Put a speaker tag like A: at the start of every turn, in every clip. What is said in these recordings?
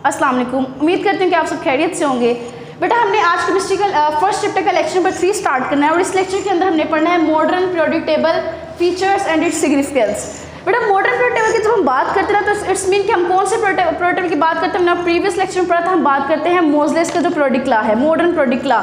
A: अस्सलाम वालेकुम। उम्मीद करती हूँ कि आप सब खैरियत से होंगे। बेटा हमने आज केमिस्ट्री का फर्स्ट चैप्टर का लेक्चर नंबर 3 स्टार्ट करना है और इस लेक्चर के अंदर हमने पढ़ना है modern periodic table features and its significance. बेटा मॉडर्न पीरियोडिक टेबल की जब हम बात करते हैं तो इट्स मीन कि हम कौन से पीरियोडिक टेबल की बात करते हैं। हमने प्रीवियस लेक्चर में पढ़ा था, हम बात करते हैं मोज़लेस का जो पीरियोडिक लॉ है, मॉडर्न पीरियोडिक लॉ।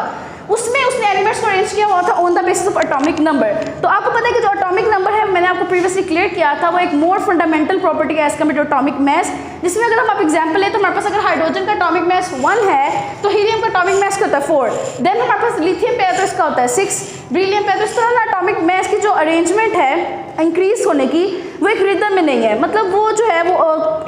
A: उसमें उसने एलिमेंट्स को अरेंज किया हुआ था on the basis of atomic number. तो आपको पता है कि जो एटॉमिक नंबर है, मैंने आपको प्रीवियसली क्लियर किया था, वो एक मोर फंडामेंटल प्रॉपर्टी है as compare to atomic mass. जिसमें अगर हम आप एग्जांपल लें तो हमारे पास अगर हाइड्रोजन का एटॉमिक मैस 1 है तो हीलियम का एटॉमिक मैस क्या होता है 4। देन हमारे पास लिथियम पे है तो इसका होता है 6, ब्रिलियम पे है। तो इस तरह ना एटॉमिक मैस की जो अरेंजमेंट है इंक्रीज होने की, वो एक रिदम में नहीं है, मतलब वो जो है वो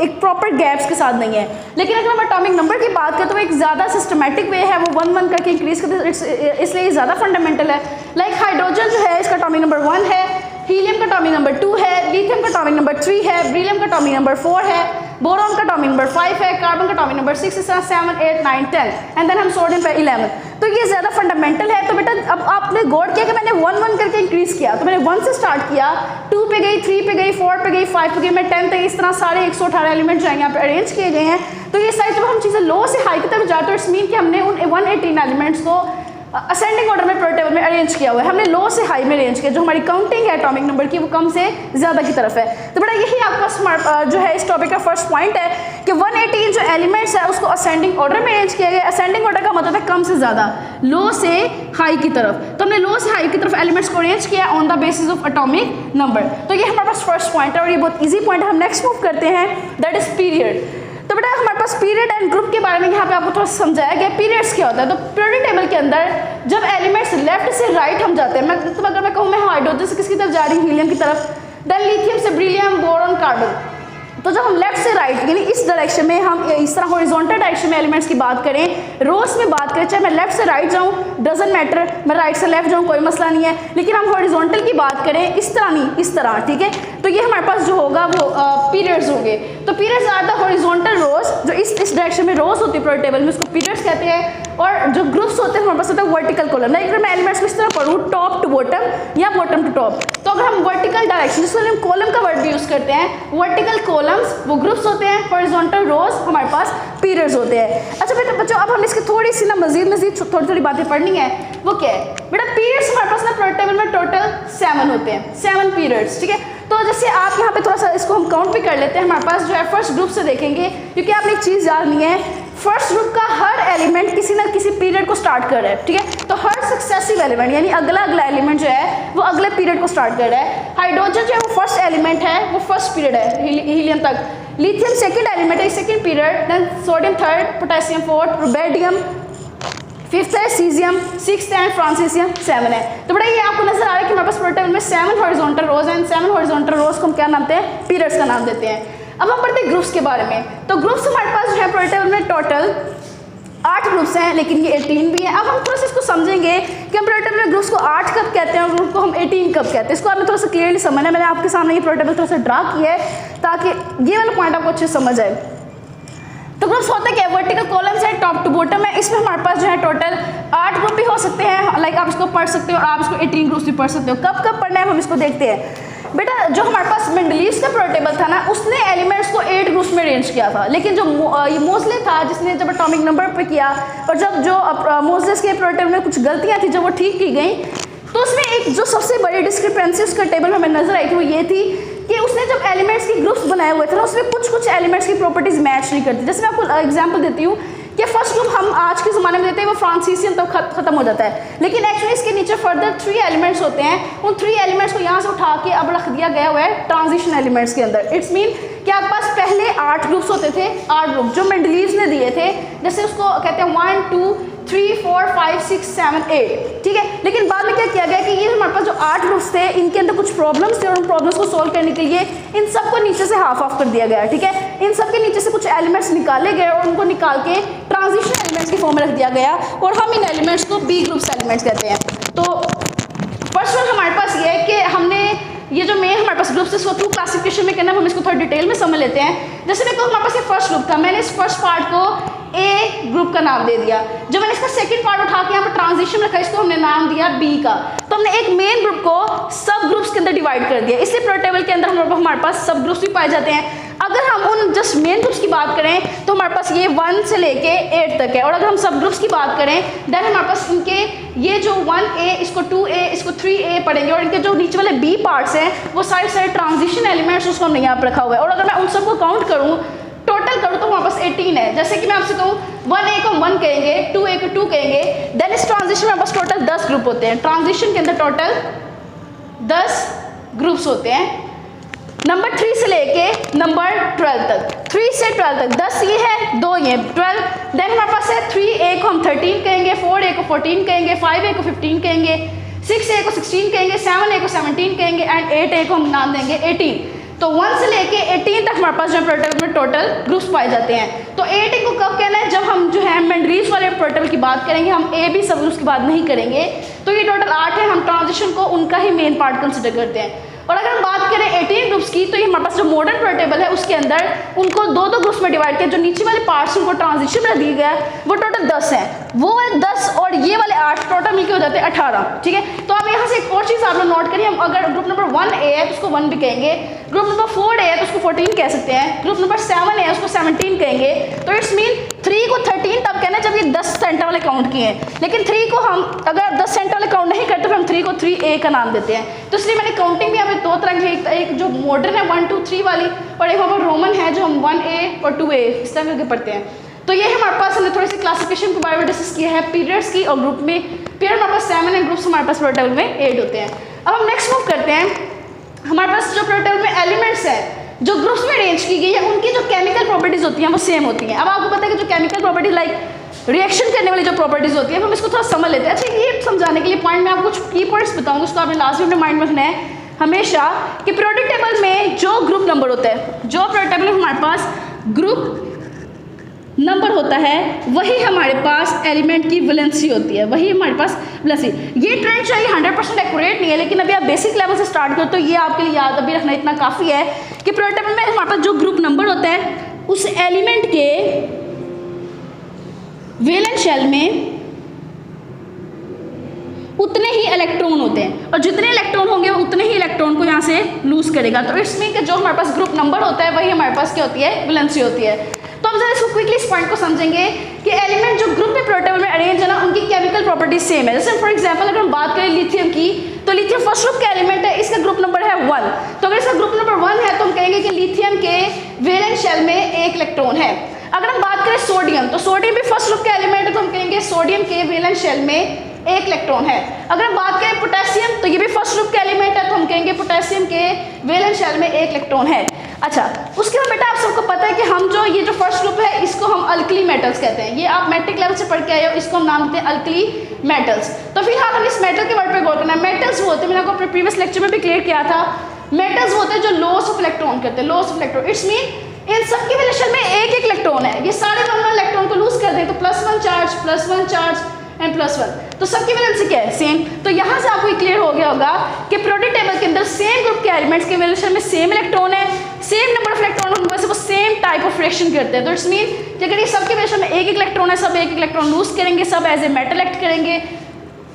A: एक प्रॉपर गैप्स के साथ नहीं है। लेकिन अगर हम एटॉमिक नंबर की बात करें तो वो एक ज़्यादा सिस्टमेटिक वे है, वो 1-1 करके इंक्रीज करते हैं, इसलिए ये ज़्यादा फंडामेंटल है। लाइक हाइड्रोजन जो है इसका एटॉमिक नंबर 1 है, हीलियम का एटॉमिक नंबर 2 है, लिथियम का एटॉमिक नंबर 3 है, ब्रिलियम का एटॉमिक नंबर 4 है, बोरॉन का एटॉमिक नंबर 5 है, कार्बन का एटॉमिक नंबर 6, इस तरह 7, 8, 9, 10 एंड देन हम सोडियम पे 11। तो ये ज़्यादा फंडामेंटल है। तो बेटा अब आपने गौर किया कि मैंने 1-1 करके इंक्रीज किया, तो मैंने 1 से स्टार्ट किया, 2 पे गई, 3 पे गई, 4 पे गई, 5 पे गई, मैं 10 तक, इस तरह सारे 118 एलिमेंट जो है यहाँ पे अरेंज किए गए हैं। तो ये सारी जब हम चीज़ें लो से हाई की तरफ जाते हैं, इट्स मीन कि हमने उन 118 एलिमेंट्स को असेंडिंग ऑर्डर में पीरियोडिक टेबल में अरेंज किया हुआ है। हमने लो से हाई में अरेंज किया, जो हमारी काउंटिंग है एटॉमिक नंबर की वो कम से ज़्यादा की तरफ है। तो बेटा यही आपका जो है इस टॉपिक का फर्स्ट पॉइंट है कि 118 जो एलिमेंट्स है उसको असेंडिंग ऑर्डर में अरेंज किया गया। असेंडिंग ऑर्डर का मतलब है कम से ज़्यादा, लो से हाई की तरफ। तो हमने लो से हाई की तरफ एलिमेंट्स को अरेंज किया on the basis of atomic number. तो ये हमारे पास फर्स्ट पॉइंट है और ये बहुत ईजी पॉइंट है। हम नेक्स्ट मूव करते हैं, दैट इज पीरियड। तो बेटा हमारे पास पीरियड एंड ग्रुप के बारे में यहाँ पे आपको थोड़ा समझाया गया पीरियड्स क्या होता है। तो पीरियोडिक टेबल के अंदर जब एलिमेंट्स लेफ्ट से राइट हम जाते हैं, अगर मैं कहूँ मैं हाइड्रोजन से किसकी तरफ जा रही हूँ, हीलियम की तरफ, देन लिथियम से ब्रिलियम, बोरॉन, कार्बन। तो जब हम लेफ्ट से राइट यानी इस डायरेक्शन में, हम इस तरह हॉरिजॉन्टल डायरेक्शन में एलिमेंट्स की बात करें, रोज में बात करें, चाहे मैं लेफ्ट से राइट जाऊँ डजंट मैटर, मैं राइट से लेफ्ट जाऊँ कोई मसला नहीं है, लेकिन हम हॉरिजॉन्टल की बात करें इस तरह नहीं, इस तरह, ठीक है। तो ये हमारे पास जो होगा वो पीरियड्स होंगे। तो पीरियड्स आर द हॉरिजॉन्टल रोज, जो इस डायरेक्शन में रोज होती है पीरियोडिक टेबल में, उसको पीरियड्स कहते हैं। और जो ग्रुप्स होते हैं हमारे पास होता है वर्टिकल कॉलम। लाइक अगर मैं एलिमेंट्स को इस तरह पढ़ूँ टॉप टू बॉटम या बॉटम टू टॉप, तो अगर हम वर्टिकल डायरेक्शन, जिसको हम कॉलम का वर्ड भी यूज करते हैं, वर्टिकल कॉलम्स वो ग्रुप्स होते हैं, हॉरिजॉन्टल रोज हमारे पास पीरियड्स होते हैं। अच्छा बेटा बच्चों, अब हम इसकी थोड़ी सी ना मजीद थोड़ी बातें पढ़नी है। वो क्या है बेटा, पीरियड्स हमारे पास ना पीरियोडिक टेबल में टोटल 7 होते हैं, 7 पीरियड्स, ठीक है। तो जैसे आप यहाँ पे थोड़ा सा इसको हम काउंट भी कर लेते हैं। हमारे पास जो है फर्स्ट ग्रुप से देखेंगे, क्योंकि आपने एक चीज़ याद नहीं है, फर्स्ट ग्रुप का हर एलिमेंट किसी ना किसी पीरियड को स्टार्ट कर रहा है, ठीक है। तो हर सक्सेसिव एलिमेंट यानी अगला एलिमेंट जो है वो अगले पीरियड को स्टार्ट कर रहा है। हाइड्रोजन जो है वो फर्स्ट एलिमेंट है, वो फर्स्ट पीरियड है हीलियम तक। लिथियम सेकंड एलिमेंट है, second period. Then sodium third, potassium fourth, rubidium fifth है, सीजियम सिक्स्थ है, फ्रांसीसियम 7 है। तो बड़ा ये आपको नजर आ रहा है कि हमारे पास पीरियोडिक टेबल में 7 हॉरिजॉन्टल रोज हैं। 7 हॉरिजॉन्टल रोज को हम क्या नाम देते हैं, पीरियड्स का नाम देते हैं। अब हम पढ़ते हैं ग्रुप्स के बारे में। तो ग्रुप्स हमारे पास जो है पीरियोडिक टेबल में टोटल 8 ग्रुप्स हैं, लेकिन ये 18 भी हैं। अब हम थोड़ा सा इसको समझेंगे कि हम पीरियोडिक टेबल में ग्रुप्स को 8 कब कहते हैं और ग्रुप को हम 18 कब कहते हैं। इसको आपने थोड़ा सा क्लियरली समझना है। मैंने आपके सामने ये पीरियोडिक टेबल थोड़ा सा ड्रा किया है ताकि ये वाला पॉइंट आपको अच्छे से समझ आए। तो ग्रुप्स होते क्या, वर्टिकल कॉलम्स है, टॉप टू बॉटम है। इसमें हमारे पास जो है टोटल 8 ग्रुप भी हो सकते हैं। लाइक आप इसको पढ़ सकते हो और आप इसको 18 ग्रुप्स भी पढ़ सकते हो। कब कब पढ़ना है हम इसको देखते हैं। बेटा जो हमारे पास मेंडलीव्स का पीरियोडिक टेबल था ना, उसने एलिमेंट्स को 8 ग्रुप्स में अरेंज किया था। लेकिन जो मोज़ले था, जिसने जब एटॉमिक नंबर पे किया और जब जो मोज़लेस के पीरियोडिक टेबल में कुछ गलतियाँ थी जब वो ठीक की गई, तो उसमें एक जो सबसे बड़ी डिस्क्रिपेंसी उसका टेबल में हमें नजर आई थी वो ये थी कि उसने जब एलिमेंट्स की ग्रुप्स बनाए हुए थे ना, उसमें कुछ एलिमेंट्स की प्रॉपर्टीज मैच नहीं करती। जैसे मैं आपको एग्जांपल देती हूँ कि फर्स्ट ग्रुप हम आज के ज़माने में देते हैं वो फ्रांसीसियम तब खत्म हो जाता है, लेकिन एक्चुअली इसके नीचे फर्दर 3 एलिमेंट्स होते हैं। उन 3 एलिमेंट्स को यहाँ से उठा के अब रख दिया गया हुआ है ट्रांजिशन एलिमेंट्स के अंदर। इट्स मीन कि आपके पास पहले 8 ग्रुप्स होते थे, 8 ग्रुप जो मेंडलीव्स ने दिए थे, जैसे उसको कहते हैं 1 2 3 4 5 6 7 8, ठीक है। लेकिन बाद में क्या किया गया कि ये हमारे पास जो 8 ग्रुप्स थे, इनके अंदर कुछ प्रॉब्लम्स थे और उन प्रॉब्लम्स को सॉल्व करने के लिए इन सबको नीचे से हाफ ऑफ कर दिया गया, ठीक है। इन सब के नीचे से कुछ एलिमेंट्स निकाले गए और उनको निकाल के ट्रांजिशन एलिमेंट्स की फॉर्म में रख दिया गया और हम इन एलिमेंट्स को बी ग्रुप्स एलिमेंट्स कहते हैं। तो फर्स्ट वन हमारे पास ये है कि हमने ये जो मेन हमारे पास ग्रुप्स इसको 2 क्लासिफिकेशन में करना है, हम इसको थोड़ा डिटेल में समझ लेते हैं। जैसे मैं कहूँ हमारे पास ये फर्स्ट ग्रुप था, मैंने इस फर्स्ट पार्ट को ए ग्रुप का नाम दे दिया। जब मैंने इसका सेकंड पार्ट उठा के यहाँ पर ट्रांजिशन रखा, इसको हमने नाम दिया बी का। तो हमने एक मेन ग्रुप को सब ग्रुप्स के अंदर डिवाइड कर दिया। इसलिए पीरियोडिक टेबल के अंदर हमारे पास सब ग्रुप्स भी पाए जाते हैं। अगर हम उन जस्ट मेन ग्रुप्स की बात करें तो हमारे पास ये 1 से लेके 8 तक है, और अगर हम सब ग्रुप्स की बात करें देन हमारे पास इनके ये जो 1A, इसको 2A, इसको 3A पढ़ेंगे, और इनके जो नीचे वाले B पार्ट्स हैं वो सारे ट्रांजिशन एलिमेंट्स उसको हमने यहाँ पर रखा हुआ है। और अगर मैं उन सबको काउंट करूँ, टोटल करूँ, तो हमारे पास 18 है। जैसे कि मैं आपसे कहूँ 1A को हम 1 कहेंगे, 2A को 2 कहेंगे, देन इस ट्रांजिशन में हमारे पास टोटल 10 ग्रुप होते हैं। ट्रांजिशन के अंदर टोटल 10 ग्रुप्स होते हैं, नंबर 3 से लेके नंबर 12 तक, 3 से 12 तक 10 ये है, 2 ये 12। देन हमारे पास है 3A को हम 13 कहेंगे, 4A को 14 कहेंगे, 5A को 15 कहेंगे, 6A को 16 कहेंगे, 7A को 17 कहेंगे, एंड 8A को हम नाम देंगे 18। तो 1 से लेके 18 तक हमारे पास जो प्रोटोटाइप में टोटल ग्रुप्स पाए जाते हैं। तो 8A को कब कहना है, जब हम जो है मेंडलीव्स वाले प्रोटोटाइप की बात करेंगे, हम A B सब ग्रुप्स की बात नहीं करेंगे। तो ये टोटल 8 है, हम ट्रांजिशन को उनका ही मेन पार्ट कंसिडर करते हैं। और अगर हम बात करें 18 ग्रुप्स की, तो ये हमारे पास जो मॉडर्न प्रोटोटाइप है उसके अंदर उनको दो ग्रुप्स में डिवाइड किया, जो नीचे वाले पार्ट्स उनको ट्रांजिशन में दिया गया है वो टोटल 10 है, वो वाले 10 और ये वाले 8 टोटल मिलके हो जाते हैं 18। ठीक है, तो अब यहाँ से एक और चीज़ आप लोग नोट करिए, हम अगर ग्रुप नंबर 1A है तो उसको 1 भी कहेंगे, ग्रुप नंबर 4A है तो उसको 14 कह सकते हैं, ग्रुप नंबर 7 है उसको 17 कहेंगे। तो इट्स मीन 3 को 13 तब कहना जब ये 10 सेंटर वाले काउंट किए हैं, लेकिन 3 को हम अगर 10 सेंटर वाले काउंट नहीं करते तो हम 3 को 3A का नाम देते हैं। तो इसलिए मैंने काउंटिंग भी हमें 2 तरह की, एक जो मॉडर्न है 1 2 3 वाली, और एक हमारा रोमन है जो हम 1A और 2A इस तरह करके पढ़ते हैं। तो ये हमारे पास हमने थोड़ी सी क्लासिफिकेशन के बारे में डिस्कस किया है पीरियड्स की, और ग्रुप में पीरियड हमारे पास 7 है, ग्रुप्स हमारे पास प्रोटोटाइप में 8 होते हैं। अब हम नेक्स्ट मूव करते हैं, हमारे पास जो प्रोटोटाइप में एलिमेंट्स है जो ग्रुप्स में अरेंज की गई है उनकी जो केमिकल प्रॉपर्टीज होती हैं वो सेम होती हैं। अब आपको पता है कि जो केमिकल प्रॉपर्टी लाइक रिएक्शन करने वाली जो प्रॉपर्टीज होती है हम इसको थोड़ा समझ लेते हैं। अच्छा, ये समझाने के लिए पॉइंट में आपको कुछ की पॉइंट्स बताऊंगा, उसको आपने लास्ट में अपने माइंड में रखना है हमेशा कि पीरियोडिक टेबल में जो ग्रुप नंबर होता है, जो पीरियोडिक टेबल में हमारे पास ग्रुप नंबर होता है वही हमारे पास एलिमेंट की वैलेंसी होती है, वही हमारे पास वैलेंसी। ये ट्रेंड चाहिए 100% एक्यूरेट नहीं है, लेकिन अभी आप बेसिक लेवल से स्टार्ट करो तो ये आपके लिए याद अभी रखना इतना काफ़ी है कि पीरियोडिक टेबल में हमारे पास जो ग्रुप नंबर होता है उस एलिमेंट के वैलेंस शेल में उतने ही इलेक्ट्रॉन होते हैं, और जितने इलेक्ट्रॉन होंगे वो उतने ही इलेक्ट्रॉन को यहाँ से लूज करेगा। तो इट्स मीन कि जो हमारे पास ग्रुप नंबर होता है वही हमारे पास क्या होती है, वैलेंसी होती है। तो हम जरा इसको क्विकली इस पॉइंट को समझेंगे कि एलिमेंट जो ग्रुप में पीरियोडिक टेबल में अरेंज है ना उनकी केमिकल प्रॉपर्टीज सेम है। जैसे फॉर एग्जांपल अगर हम बात करें लिथियम की, तो लिथियम फर्स्ट ग्रुप का एलिमेंट है, इसका ग्रुप नंबर है 1। तो अगर इसका ग्रुप नंबर 1 है तो हम कहेंगे कि लिथियम के वैलेंस शेल में 1 इलेक्ट्रॉन है। अगर हम बात करें सोडियम, तो सोडियम भी फर्स्ट ग्रुप का एलिमेंट है, तो हम कहेंगे सोडियम के वैलेंस शेल में 1 इलेक्ट्रॉन है। अगर हम बात करें पोटेशियम, तो ये भी फर्स्ट ग्रुप का एलिमेंट है, तो हम कहेंगे पोटेशियम के वैलेंस शेल में 1 इलेक्ट्रॉन है। अच्छा, उसके बाद बेटा आप सबको पता है कि हम जो ये जो फर्स्ट ग्रुप है इसको हम अल्कली मेटल्स कहते हैं। ये आप मैट्रिक लेवल से पढ़ के आए हो, इसको हम नाम देते हैं अल्कली मेटल्स। तो फिलहाल हम इस मेटल के वर्ड पे गौर करना है। मेटल्स वो होते हैं, मैंने आपको अपने प्रीवियस लेक्चर में भी क्लियर किया था, मेटल्स वो होते हैं जो लॉस ऑफ इलेक्ट्रॉन करते हैं, loss of electron. It's mean in सबके वैलेंस में 1 इलेक्ट्रॉन है, ये सारे 1 इलेक्ट्रॉन को लूज कर दें तो +1 चार्ज एंड +1, तो सबकी वैलेंसी क्या है, सेम। तो यहाँ से आपको क्लियर हो गया होगा कि पीरियोडिक टेबल के अंदर सेम ग्रुप के एलिमेंट्स के वैलेंस में सेम इलेक्ट्रॉन है, सेम नंबर ऑफ इलेक्ट्रॉन होने वजह से वो सेम टाइप ऑफ रिएक्शन करते हैं। तो इट्स मीन कि अगर ये सबके वैलेंस में 1 इलेक्ट्रॉन है, सब 1 इलेक्ट्रॉन लूज करेंगे, सब एज ए मेटल एक्ट करेंगे,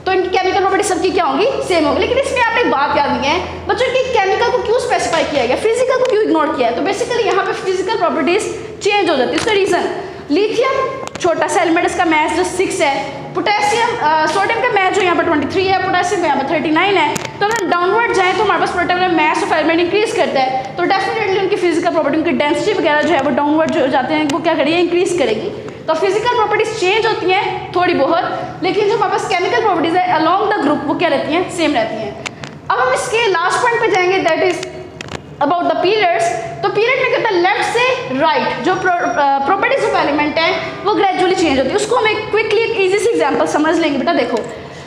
A: तो इनकी केमिकल प्रॉपर्टी सबकी क्या होगी, सेम होगी। लेकिन इसमें आपने एक बात याद नहीं है बच्चों की केमिकल को क्यों स्पेसिफाई किया गया, फिजिकल को क्यों इग्नोर किया है। तो बेसिकली यहाँ पे फिजिकल प्रॉपर्टीज चेंज हो जाती है। उसका रीजन, लिथियम छोटा सा एलिमेंट, इसका मैथ जो 6 है, पोटेशियम सोडियम का मैथ जो यहाँ पर 23 है, पोटेशियम का यहाँ पर 39 है। तो अगर डाउनवर्ड जाए तो हमारे पास प्रोटोटाइप में मैथ ऑफ एलिमेंट इंक्रीज करता है, तो डेफिनेटली उनकी फिजिकल प्रॉपर्टी, उनकी डेंसिटी वगैरह जो है वो डाउनवर्ड जो जाते हैं वो क्या करेगी, इंक्रीज करेगी। तो फिजिकल प्रॉपर्टीज चेंज होती हैं थोड़ी बहुत, लेकिन जो हमारे पास केमिकल प्रॉपर्टीज है अलॉन्ग द ग्रुप वो क्या रहती हैं, सेम रहती हैं। अब हम इसके लास्ट पॉइंट पे जाएंगे, that is about the periods. तो पीरियड में कहता है लेफ्ट से राइट जो प्रॉपर्टीज ऑफ एलिमेंट है वो ग्रेजुअली चेंज होती है। उसको हम एक क्विकली एक इजी सी एग्जांपल समझ लेंगे। बेटा देखो,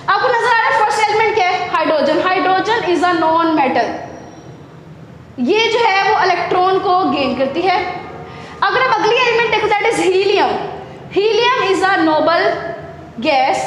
A: आपको नजर आ रहा है फर्स्ट एलिमेंट क्या है, hydrogen. Hydrogen is a non metal, ये जो है वो इलेक्ट्रॉन को गेन करती है। अगर हम अगली एलिमेंट देखो, that is helium. Helium is a noble gas,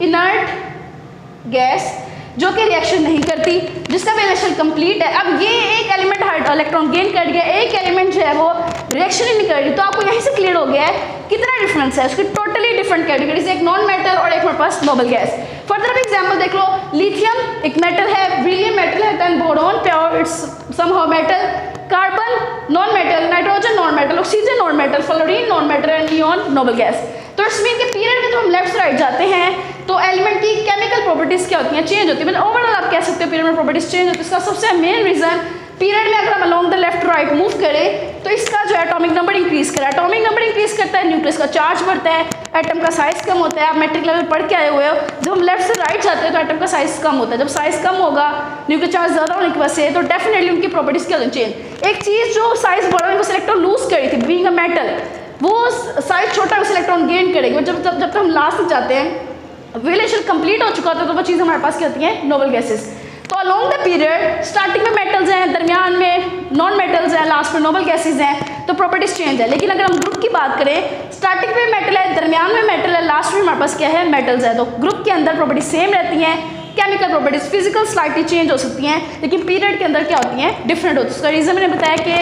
A: inert gas जो कि रिएक्शन नहीं करती, जिसका वैलेंस शेल कंप्लीट है। अब ये एक एलिमेंट इलेक्ट्रॉन गेन कर गया, एक एलिमेंट जो है वो रिएक्शन ही नहीं कर रही। तो आपको यहीं से क्लियर हो गया है कितना डिफरेंस है, उसकी टोटली डिफरेंट कैटेगरीज, एक नॉन मेटल और एक हमारे पास नोबल गैस। फर्दर एग्जांपल देख लो, लिथियम एक मेटल है, बेरिलियम मेटल है, then boron pure it's somehow metal, carbon non metal, nitrogen non metal, oxygen non metal, fluorine non metal and neon noble gas. तो इट्स मीन के period में जब हम लेफ्ट से राइट जाते हैं तो एलिमेंट की केमिकल प्रॉपर्टीज क्या होती हैं, चेंज होती है। मतलब ओवरऑल आप कह सकते हो पीरियड में प्रॉपर्टीज चेंज होती है। इसका सबसे मेन रीजन पीरियड में अगर हम along the left right move करें तो इसका जो है एटॉमिक नंबर इंक्रीज करा, एटॉमिक नंबर इंक्रीज करता है, न्यूक्लियस का चार्ज बढ़ता है, एटम का साइज कम होता है। आप मैट्रिक लेवल पढ़ के आए हुए हो, जब हम लेफ्ट से राइट जाते हैं तो एटम का साइज कम होता है। जब साइज कम होगा न्यूक्लियर चार्ज ज़्यादा होने की वजह से तो डेफिनेटली उनकी प्रॉपर्टीज क्या होती हैं चेंज। एक चीज़ जो साइज बड़ा वो इलेक्ट्रॉन लूज करी थी बीइंग अ मेटल, वो साइज छोटा उस इलेक्ट्रॉन गेन करेगी। जब जब जब तक हम लास्ट तक जाते हैं रिलेशन कंप्लीट हो चुका होता है तो वो चीज़ हमारे पास क्या होती है नोबल गैसेस। तो अलोंग द पीरियड स्टार्टिंग में मेटल्स हैं, दरमियान में नॉन मेटल्स हैं, लास्ट में नोबल गैसेस हैं, तो प्रॉपर्टीज चेंज है। लेकिन अगर हम ग्रुप की बात करें स्टार्टिंग में मेटल है, दरमियान में मेटल है, लास्ट में हमारे पास क्या है मेटल्स है, तो ग्रुप के अंदर प्रॉपर्टीज सेम रहती हैं। Chemical properties physical slightly change हो सकती हैं लेकिन पीरियड के अंदर क्या होती हैं डिफरेंट होती है। उसका रीज़न मैंने बताया कि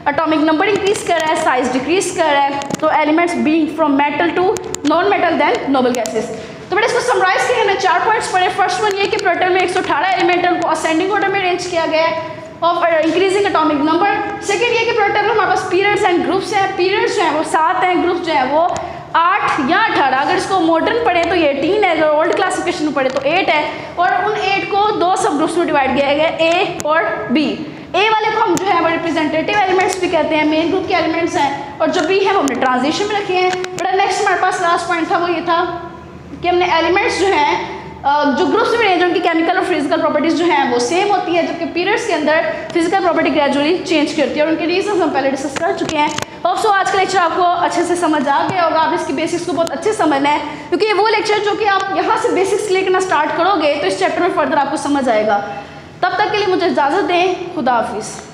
A: एटॉमिक नंबर इंक्रीज कर रहा है, साइज डिक्रीज कर रहा है, तो elements being from metal to non metal then noble gases. तो मैंने इसको समराइज किया, हमने 4 पॉइंट्स पढ़े। फर्स्ट वन ये कि प्रोटॉन में 118 एलिमेंट है, उनको असेंडिंग ऑर्डर में अरेंज किया गया है of increasing atomic number. Second ये कि प्रोटॉन में हमारे पास पीरियड्स एंड ग्रुप्स हैं, पीरियड्स जो हैं वो 7 हैं, ग्रुप्स जो है वो 8 या 18। अगर इसको मॉडर्न पढ़े तो ये 18 है, अगर ओल्ड क्लासिफिकेशन में पढ़े तो 8 है। और उन 8 को 2 सब ग्रुप्स में डिवाइड किया गया है, ए और बी। ए वाले को हम जो है वो रिप्रेजेंटेटिव एलिमेंट्स भी कहते हैं, मेन ग्रुप के एलिमेंट्स हैं, और जो बी है वो हमने ट्रांजिशन में रखे हैं। बट नेक्स्ट हमारे पास लास्ट पॉइंट था वो ये था कि हमने एलिमेंट्स जो हैं जो ग्रुप्स में रेंज उनकी केमिकल और फिजिकल प्रॉपर्टीज जो हैं वो सेम होती है, जबकि पीरियड्स के अंदर फिजिकल प्रॉपर्टी ग्रेजुअली चेंज करती है और उनके रीजन हम पहले डिस्कस कर चुके हैं। होप सो आज का लेक्चर आपको अच्छे से समझ आ गया होगा। आप इसकी बेसिक्स को बहुत अच्छे समझना है क्योंकि ये वो लेक्चर जो कि आप यहाँ से बेसिक्स लेकर स्टार्ट करोगे तो इस चैप्टर में फर्दर आपको समझ आएगा। तब तक के लिए मुझे इजाज़त दें, खुदा हाफिज़।